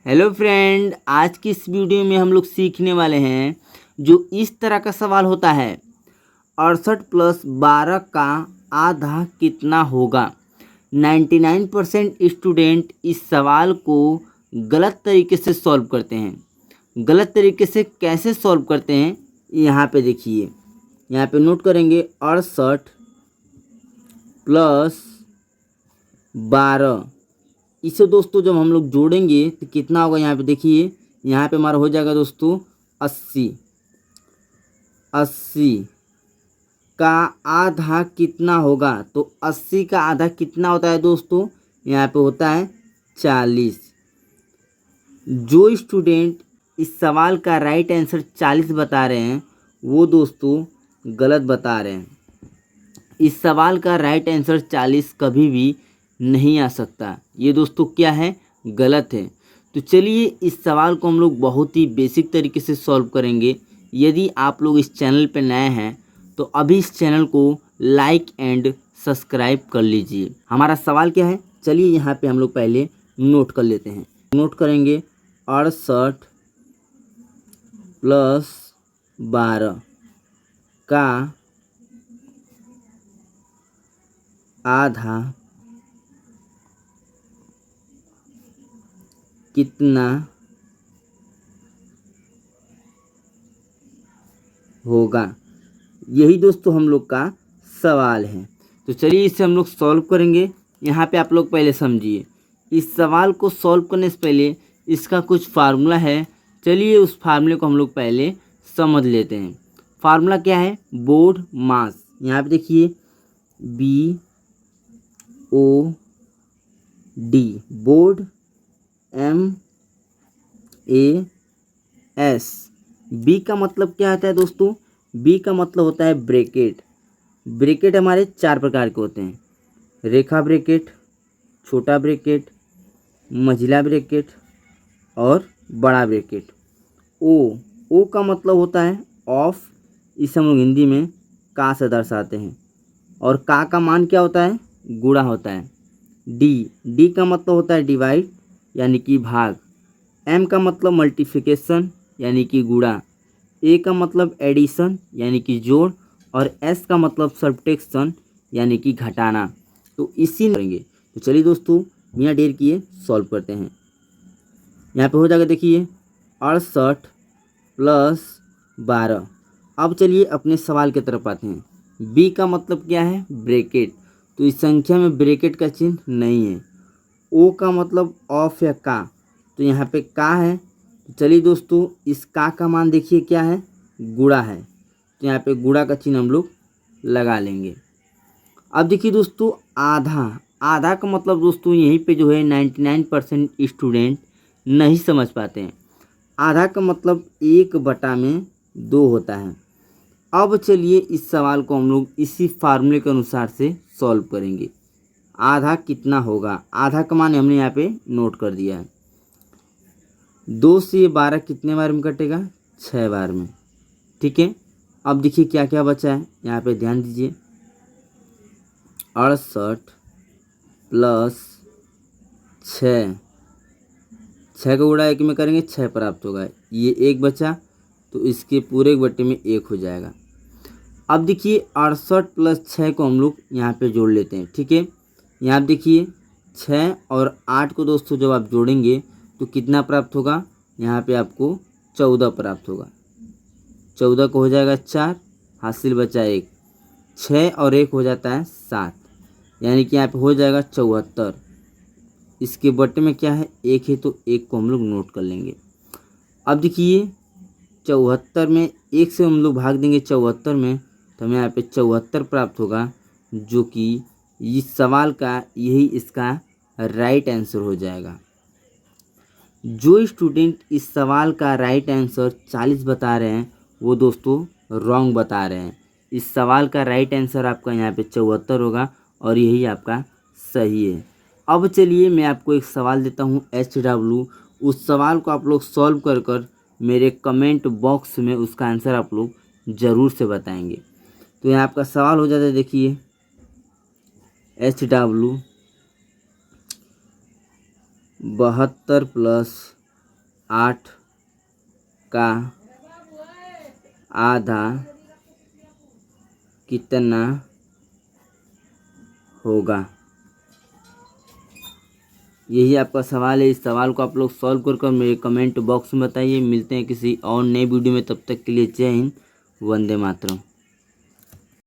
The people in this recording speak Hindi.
हेलो फ्रेंड, आज की इस वीडियो में हम लोग सीखने वाले हैं जो इस तरह का सवाल होता है 68 प्लस 12 का आधा कितना होगा। 99% स्टूडेंट इस सवाल को गलत तरीके से सॉल्व करते हैं। गलत तरीके से कैसे सॉल्व करते हैं यहाँ पे देखिए, यहाँ पे नोट करेंगे 68 प्लस 12। इसे दोस्तों जब हम लोग जोड़ेंगे तो कितना होगा, यहाँ पे देखिए, यहाँ पे हमारा हो जाएगा दोस्तों 80। 80 का आधा कितना होगा, तो 80 का आधा कितना होता है दोस्तों, यहाँ पे होता है 40। जो स्टूडेंट इस सवाल का राइट आंसर 40 बता रहे हैं वो दोस्तों गलत बता रहे हैं। इस सवाल का राइट आंसर 40 कभी भी नहीं आ सकता। ये दोस्तों क्या है, गलत है। तो चलिए इस सवाल को हम लोग बहुत ही बेसिक तरीके से सॉल्व करेंगे। यदि आप लोग इस चैनल पर नए हैं तो अभी इस चैनल को लाइक एंड सब्सक्राइब कर लीजिए। हमारा सवाल क्या है, चलिए यहाँ पे हम लोग पहले नोट कर लेते हैं। नोट करेंगे 68 प्लस 12 का आधा कितना होगा। यही दोस्तों हम लोग का सवाल है। तो चलिए इसे हम लोग सॉल्व करेंगे। यहाँ पे आप लोग पहले समझिए, इस सवाल को सॉल्व करने से पहले इसका कुछ फार्मूला है। चलिए उस फार्मूले को हम लोग पहले समझ लेते हैं। फार्मूला क्या है, बोर्ड मास। यहाँ पे देखिए BOD, बोर्ड MAS। बी का मतलब क्या होता है दोस्तों, बी का मतलब होता है ब्रैकेट। ब्रैकेट हमारे 4 प्रकार के होते हैं, रेखा ब्रैकेट, छोटा ब्रैकेट, मंझला ब्रैकेट और बड़ा ब्रैकेट। ओ का मतलब होता है ऑफ, इसे हम लोग हिंदी में का से दर्शाते हैं। और का मान क्या होता है, गुणा होता है। डी का मतलब होता है डिवाइड यानी कि भाग। एम का मतलब मल्टीप्लिकेशन यानी कि गुणा। ए का मतलब एडिशन यानी कि जोड़। और एस का मतलब सब्ट्रैक्शन यानी कि घटाना। तो इसी करेंगे। तो चलिए दोस्तों बिना देर किए सॉल्व करते हैं। यहाँ पे हो जाएगा देखिए 68 प्लस 12। अब चलिए अपने सवाल की तरफ आते हैं। बी का मतलब क्या है, ब्रैकेट। तो इस संख्या में ब्रैकेट का चिन्ह नहीं है। ओ का मतलब ऑफ या का, तो यहाँ पे का है। तो चलिए दोस्तों इस का मान देखिए क्या है, गुणा है। तो यहाँ पे गुणा का चिन्ह हम लोग लगा लेंगे। अब देखिए दोस्तों आधा का मतलब दोस्तों यहीं पे जो है 99% स्टूडेंट नहीं समझ पाते हैं। आधा का मतलब 1/2 होता है। अब चलिए इस सवाल को हम लोग इसी फार्मूले के अनुसार से सॉल्व करेंगे। आधा कितना होगा, आधा का मान हमने यहाँ पे नोट कर दिया है। 2 से 12 कितने बार में कटेगा, 6 बार में। ठीक है, अब देखिए क्या क्या बचा है, यहाँ पे ध्यान दीजिए। 68 प्लस 6, 6 का गुणा 1 में करेंगे 6 प्राप्त होगा। ये 1 बचा, तो इसके पूरे बट्टे में 1 हो जाएगा। अब देखिए 68 प्लस 6 को हम लोग यहाँ पे जोड़ लेते हैं। ठीक है, यहाँ पे देखिए 6 और 8 को दोस्तों जब आप जोड़ेंगे तो कितना प्राप्त होगा, यहाँ पे आपको 14 प्राप्त होगा। 14 को हो जाएगा 4, हासिल बचा 1, 6 और 1 हो जाता है 7, यानी कि यहाँ पे हो जाएगा 74। इसके बट्टे में क्या है, 1 है, तो 1 को हम लोग नोट कर लेंगे। अब देखिए 74 में 1 से हम लोग भाग देंगे 74 में, तो हमें यहाँ पे 74 प्राप्त होगा, जो कि इस सवाल का यही इसका राइट आंसर हो जाएगा। जो स्टूडेंट इस सवाल का राइट आंसर 40 बता रहे हैं वो दोस्तों रॉन्ग बता रहे हैं। इस सवाल का राइट आंसर आपका यहाँ पे 74 होगा और यही आपका सही है। अब चलिए मैं आपको एक सवाल देता हूँ HW। उस सवाल को आप लोग सॉल्व कर मेरे कमेंट बॉक्स में उसका आंसर आप लोग ज़रूर से बताएंगे। तो यहाँ आपका सवाल हो जाता है, देखिए HW 72 प्लस 8 का आधा कितना होगा। यही आपका सवाल है। इस सवाल को आप लोग सॉल्व कर मेरे कमेंट बॉक्स में बताइए। मिलते हैं किसी और नए वीडियो में, तब तक के लिए जय हिंद, वंदे मातरम।